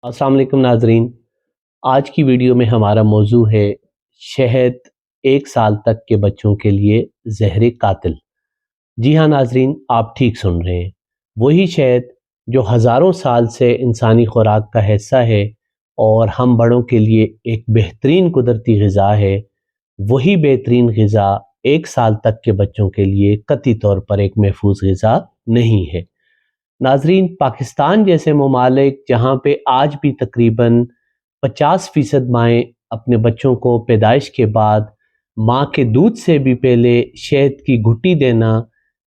अस्सलाम वालेकुम नाजरीन। आज की वीडियो में हमारा मौजू है शहद 1 साल तक के बच्चों के लिए ज़हर कातिल। जी हाँ नाजरीन, आप ठीक सुन रहे हैं। वही शहद जो हज़ारों साल से इंसानी खुराक का हिस्सा है और हम बड़ों के लिए एक बेहतरीन कुदरती ग़िज़ा है, वही बेहतरीन ग़िज़ा 1 साल तक के बच्चों के लिए कतई तौर पर एक महफूज ग़िज़ा नहीं है। नाजरीन, पाकिस्तान जैसे ममालिक जहाँ पे आज भी तकरीबन 50% माएँ अपने बच्चों को पैदाइश के बाद माँ के दूध से भी पहले शहद की घुट्टी देना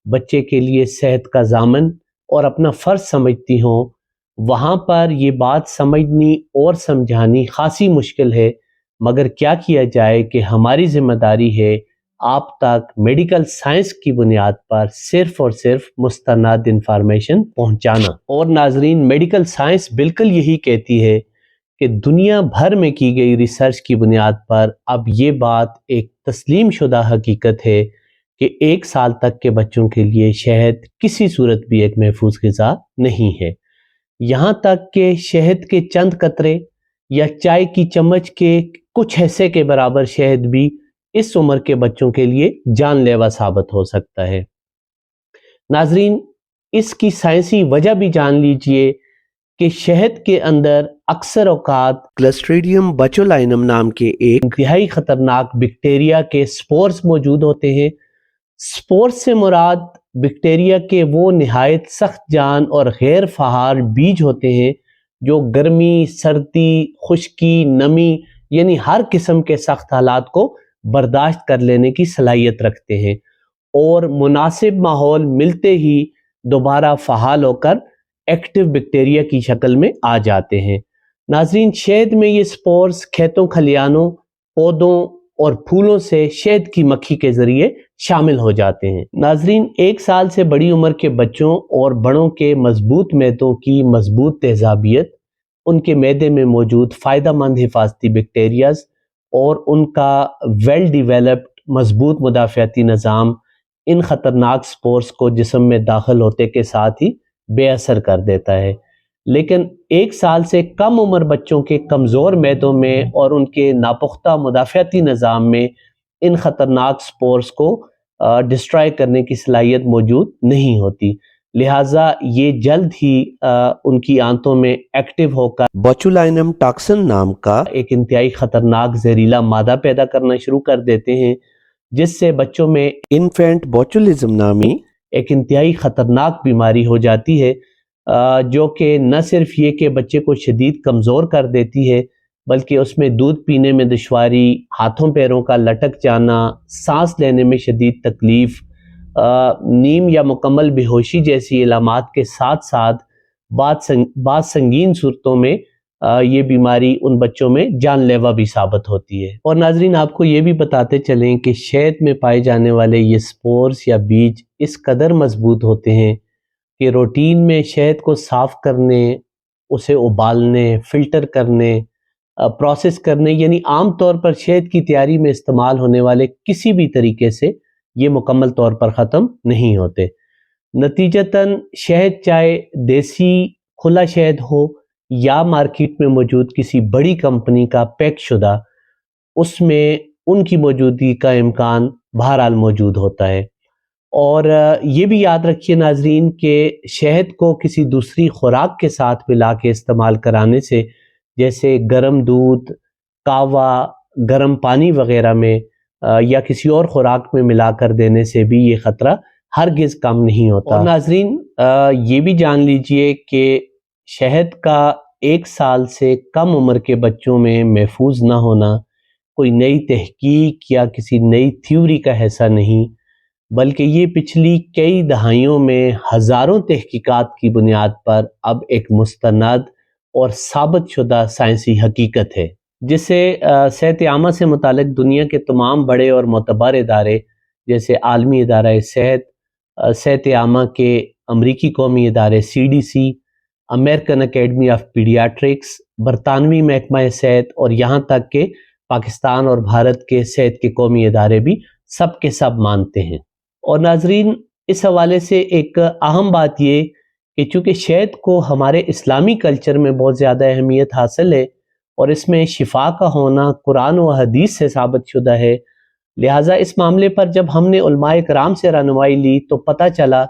बच्चे के लिए सेहत का ज़ामन और अपना फ़र्ज़ समझती हों, वहाँ पर ये बात समझनी और समझानी खासी मुश्किल है। मगर क्या किया जाए कि हमारी ज़िम्मेदारी है आप तक मेडिकल साइंस की बुनियाद पर सिर्फ़ और सिर्फ मुस्तनद इंफॉर्मेशन पहुँचाना। और नाजरीन, मेडिकल साइंस बिल्कुल यही कहती है कि दुनिया भर में की गई रिसर्च की बुनियाद पर अब ये बात एक तस्लीम शुदा हकीकत है कि 1 साल तक के बच्चों के लिए शहद किसी सूरत भी एक महफूज ग़िज़ा नहीं है। यहाँ तक कि शहद के चंद कतरे या चाय की चम्मच के कुछ हिस्से के बराबर शहद भी इस उम्र के बच्चों के लिए जानलेवा साबित हो सकता है। नाजरीन, इसकी साइंसी वजह भी जान लीजिए कि शहद के अंदर अक्सर औकात क्लस्ट्रीडियम बोचुलिनम नाम के एक इंतहाई खतरनाक बैक्टीरिया के स्पोर्स मौजूद होते हैं। स्पोर्स से मुराद बैक्टीरिया के वो निहायत सख्त जान और गैर फ़आल बीज होते हैं जो गर्मी, सर्दी, खुश्की, नमी यानी हर किस्म के सख्त हालात को बर्दाश्त कर लेने की सलाहियत रखते हैं और मुनासिब माहौल मिलते ही दोबारा फ़आल होकर एक्टिव बैक्टीरिया की शक्ल में आ जाते हैं। नाज़रीन, शहद में ये स्पोर्स खेतों, खलियानों, पौधों और फूलों से शहद की मक्खी के ज़रिए शामिल हो जाते हैं। नाज़रीन, 1 साल से बड़ी उम्र के बच्चों और बड़ों के मजबूत मैदों की मजबूत तेज़ाबियत, उनके मैदे में मौजूद फ़ायदेमंद हिफाजती बैक्टीरियाज़ और उनका वेल डिवेलप्ड मजबूत मुदाफ़ियाती निज़ाम इन ख़तरनाक स्पोर्स को जिस्म में दाखिल होते के साथ ही बेअसर कर देता है। लेकिन 1 साल से कम उम्र बच्चों के कमज़ोर मैदों में और उनके नापुख्ता मुदाफ़ियाती निज़ाम में इन ख़तरनाक स्पोर्स को डिस्ट्रॉय करने की सलाहियत मौजूद नहीं होती, लिहाजा ये जल्द ही उनकी आंतों में एक्टिव होकर बोचुलिनम टॉक्सिन नाम का एक इंतहाई ख़तरनाक जहरीला मादा पैदा करना शुरू कर देते हैं, जिससे बच्चों में इन्फेंट बोचुलिज्म नामी एक इंतहाई ख़तरनाक बीमारी हो जाती है, जो कि न सिर्फ ये कि बच्चे को शदीद कमज़ोर कर देती है, बल्कि उसमें दूध पीने में दुश्वारी, हाथों पैरों का लटक जाना, सांस लेने में शदीद तकलीफ़, नीम या मुकम्मल बेहोशी जैसी इलामात के साथ साथ बाद संगीन सूरतों में ये बीमारी उन बच्चों में जानलेवा भी साबित होती है। और नाजरीन, आपको ये भी बताते चलें कि शहद में पाए जाने वाले ये स्पोर्स या बीज इस कदर मजबूत होते हैं कि रूटीन में शहद को साफ़ करने, उसे उबालने, फ़िल्टर करने, प्रोसेस करने यानी आम तौर पर शहद की तैयारी में इस्तेमाल होने वाले किसी भी तरीके से ये मुकम्मल तौर पर ख़त्म नहीं होते। नतीजतन शहद चाहे देसी खुला शहद हो या मार्केट में मौजूद किसी बड़ी कंपनी का पैक शुदा, उसमें उनकी मौजूदगी का इम्कान बहरहाल मौजूद होता है। और ये भी याद रखिए नाजरीन कि शहद को किसी दूसरी खुराक के साथ मिला के इस्तेमाल कराने से, जैसे गर्म दूध, कावा, गर्म पानी वगैरह में या किसी और खुराक में मिला कर देने से भी ये ख़तरा हरगिज़ कम नहीं होता। और नाजरीन, ये भी जान लीजिए कि शहद का 1 साल से कम उम्र के बच्चों में महफूज ना होना कोई नई तहकीक या किसी नई थ्योरी का हिस्सा नहीं, बल्कि ये पिछली कई दहाइयों में हज़ारों तहकीकात की बुनियाद पर अब एक मुस्तनद और साबित शुदा साइंसी हकीकत है, जिसे सेहत आमा से मुतालिक दुनिया के तमाम बड़े और मोतबर इदारे जैसे आलमी इदारा सेहत, सेहत आमा के अमरीकी कौमी इदारे CDC, American academy of pediatrics, बरतानवी महकमा सेहत और यहाँ तक कि पाकिस्तान और भारत के सेहत के कौमी इदारे भी सब के सब मानते हैं। और नाजरीन, इस हवाले से एक अहम बात ये کہ چونکہ شہد کو ہمارے اسلامی کلچر میں بہت زیادہ اہمیت حاصل ہے اور اس میں شفا کا ہونا قرآن و حدیث سے ثابت شدہ ہے، لہٰذا اس معاملے پر جب ہم نے علماء کرام سے رہنمائی لی تو پتہ چلا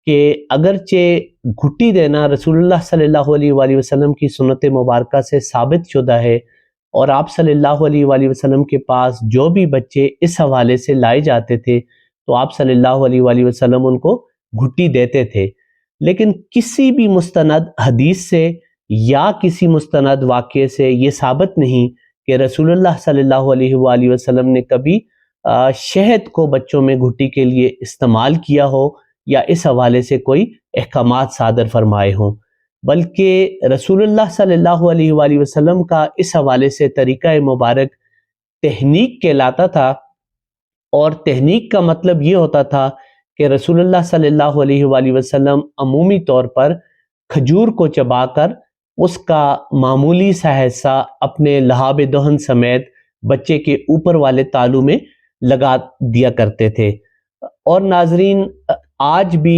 کہ اگرچہ گھٹی دینا رسول اللہ صلی اللہ علیہ وآلہ وسلم کی سنت مبارکہ سے ثابت شدہ ہے، اور آپ صلی اللہ علیہ وآلہ وسلم کے پاس جو بھی بچے اس حوالے سے لائے جاتے تھے تو آپ صلی اللہ علیہ وآلہ وسلم ان کو گھٹی دیتے تھے، لیکن کسی بھی مستند حدیث سے یا کسی مستند واقعے سے یہ ثابت نہیں کہ رسول اللہ صلی اللہ علیہ وآلہ وسلم نے کبھی شہد کو بچوں میں گھٹی کے لیے استعمال کیا ہو یا اس حوالے سے کوئی احکامات صادر فرمائے ہوں، بلکہ رسول اللہ صلی اللہ علیہ وآلہ وسلم کا اس حوالے سے طریقہ مبارک تحنیک کہلاتا تھا، اور تحنیک کا مطلب یہ ہوتا تھا کہ رسول اللہ صلی اللہ علیہ وآلہ وسلم عمومی طور پر کھجور کو چبا کر اس کا معمولی سا حصہ اپنے لحاب دہن سمیت بچے کے اوپر والے تالو میں لگا دیا کرتے تھے۔ اور ناظرین، آج بھی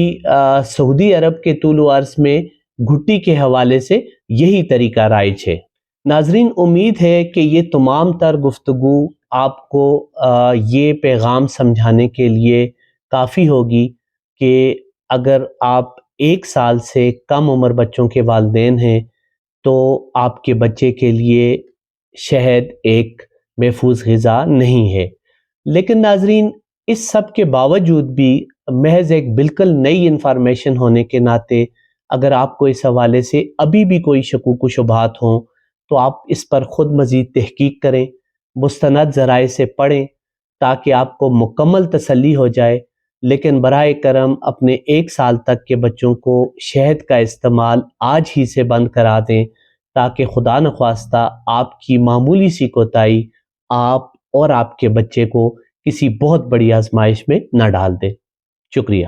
سعودی عرب کے طول و عرض میں گھٹی کے حوالے سے یہی طریقہ رائج ہے۔ ناظرین، امید ہے کہ یہ تمام تر گفتگو آپ کو یہ پیغام سمجھانے کے لیے کافی ہوگی کہ اگر آپ 1 سال سے کم عمر بچوں کے والدین ہیں تو آپ کے بچے کے لیے شہد ایک محفوظ غذا نہیں ہے، لیکن ناظرین اس سب کے باوجود بھی محض ایک بالکل نئی انفارمیشن ہونے کے ناطے اگر آپ کو اس حوالے سے ابھی بھی کوئی شکوک و شبہات ہوں تو آپ اس پر خود مزید تحقیق کریں، مستند ذرائع سے پڑھیں تاکہ آپ کو مکمل تسلی ہو جائے، لیکن براہ کرم اپنے 1 سال تک کے بچوں کو شہد کا استعمال آج ہی سے بند کرا دیں تاکہ خدا نخواستہ آپ کی معمولی سی کوتاہی آپ اور آپ کے بچے کو کسی بہت بڑی آزمائش میں نہ ڈال دے۔ شکریہ۔